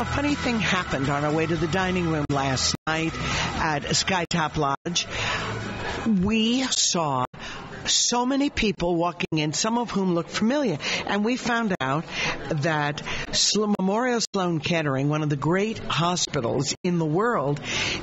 funny thing happened on our way to the dining room last night at Skytop Lodge. We saw so many people walking in, some of whom looked familiar. And we found out that Memorial-Sloan Kettering, one of the great hospitals in the world,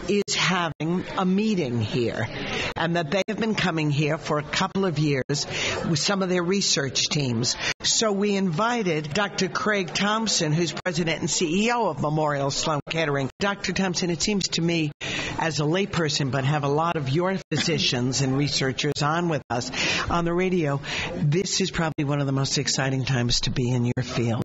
is having a meeting here. And that they have been coming here for a couple of years with some of their research teams. So we invited Dr. Craig Thompson, who's president and CEO of Memorial-Sloan Kettering. Dr. Thompson, it seems to me, as a layperson, but have a lot of your physicians and researchers on with us on the radio, this is probably one of the most exciting times to be in your field.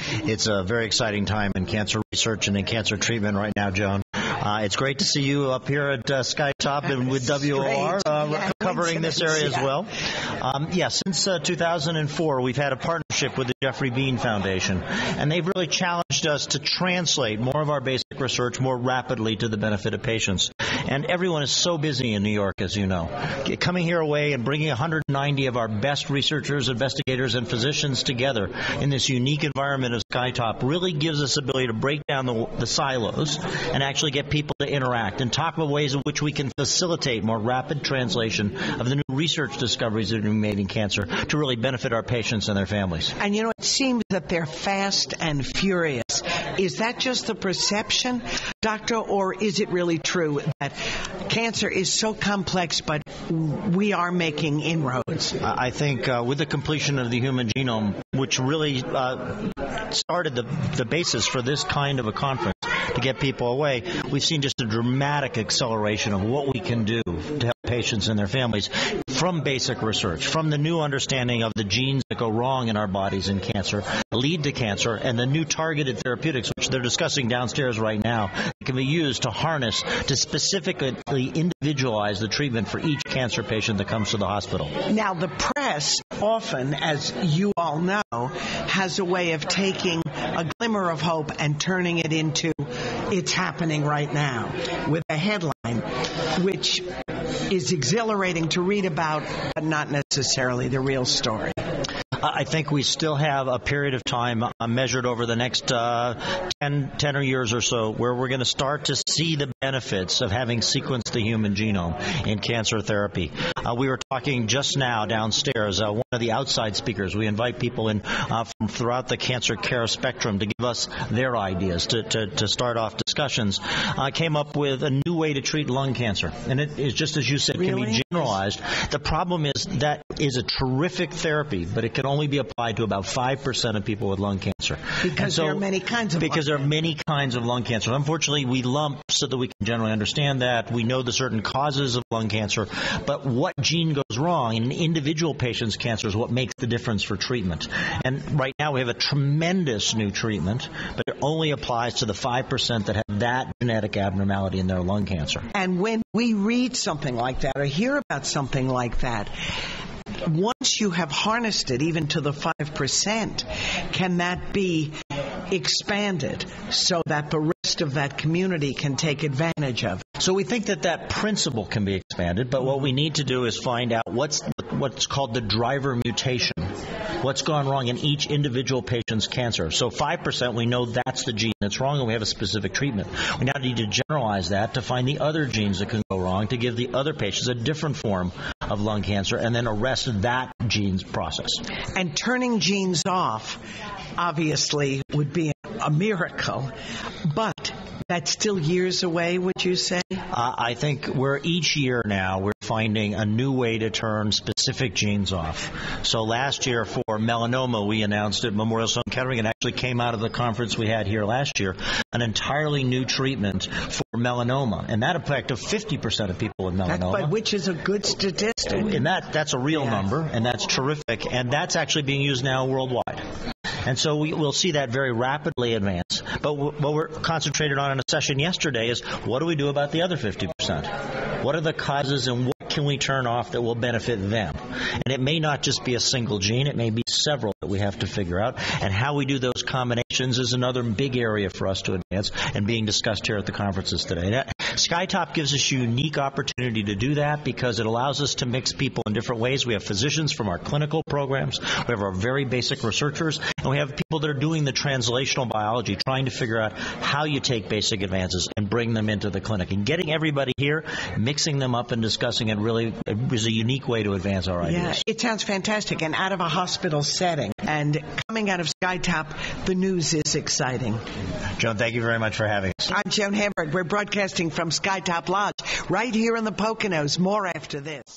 It's a very exciting time in cancer research and in cancer treatment right now, Joan. It's great to see you up here at Skytop and with WOR covering this area as well. Since 2004, we've had a partnership with the GEOFFREY BEENE Foundation, and they've really challenged us to translate more of our basic research more rapidly to the benefit of patients. And everyone is so busy in New York, as you know. Coming here away and bringing 190 of our best researchers, investigators, and physicians together in this unique environment of Skytop really gives us the ability to break down the silos and actually get people to interact and talk about ways in which we can facilitate more rapid translation of the new research discoveries that are being made in cancer to really benefit our patients and their families. And you know, it seems that they're fast and furious. Is that just the perception, doctor, or is it really true that cancer is so complex, but we are making inroads? I think with the completion of the human genome, which really started the basis for this kind of a conference to get people away, we've seen just a dramatic acceleration of what we can do to help patients and their families from basic research, from the new understanding of the genes that go wrong in our bodies in cancer, lead to cancer, and the new targeted therapeutics, which they're discussing downstairs right now, can be used to harness to specifically individualize the treatment for each cancer patient that comes to the hospital. Now, the press often, as you all know, has a way of taking a glimmer of hope and turning it into "it's happening right now" with a headline, which is exhilarating to read about, but not necessarily the real story. I think we still have a period of time measured over the next 10 years or so where we're going to start to see the benefits of having sequenced the human genome in cancer therapy. We were talking just now downstairs, one of the outside speakers, we invite people in from throughout the cancer care spectrum to give us their ideas, to start off discussions, came up with a new way to treat lung cancer. And it is, just as you said, really? Can be generalized. The problem is that is a terrific therapy, but it can only be applied to about 5% of people with lung cancer. Because there are many kinds of lung cancer. Unfortunately, we lump so that we can generally understand that. We know the certain causes of lung cancer, but what gene goes wrong in an individual patient's cancer is what makes the difference for treatment. And right now we have a tremendous new treatment, but it only applies to the 5% that have that genetic abnormality in their lung cancer. And when we read something like that or hear about something like that, once you have harnessed it even to the 5%, can that be expanded so that the rest of that community can take advantage of it? So we think that principle can be expanded, but what we need to do is find out what's called the driver mutation. What's gone wrong in each individual patient's cancer. So 5%, we know that's the gene that's wrong, and we have a specific treatment. We now need to generalize that to find the other genes that can go wrong, to give the other patients a different form of lung cancer, and then arrest that gene's process. And turning genes off, obviously, would be a miracle, but that's still years away, would you say? I think each year now we're finding a new way to turn specific genes off. So last year for melanoma, we announced at Memorial-Sloan Kettering, and actually came out of the conference we had here last year, an entirely new treatment for melanoma. And that affected 50% of people with melanoma. Which is a good statistic. And that's a real number, and that's terrific. And that's actually being used now worldwide. And so we'll see that very rapidly advance. But what we're concentrated on in a session yesterday is, what do we do about the other 50%? What are the causes and what can we turn off that will benefit them? And it may not just be a single gene. It may be several that we have to figure out. And how we do those combinations is another big area for us to advance and being discussed here at the conferences today. SkyTop gives us a unique opportunity to do that because it allows us to mix people in different ways. We have physicians from our clinical programs. We have our very basic researchers. And we have people that are doing the translational biology, trying to figure out how you take basic advances and bring them into the clinic. And getting everybody here, mixing them up and discussing it really is a unique way to advance our ideas. Yeah, it sounds fantastic. And out of a hospital setting. And coming out of SkyTop, the news is exciting. Joan, thank you very much for having us. I'm Joan Hamburg. We're broadcasting from SkyTop Lodge right here in the Poconos. More after this.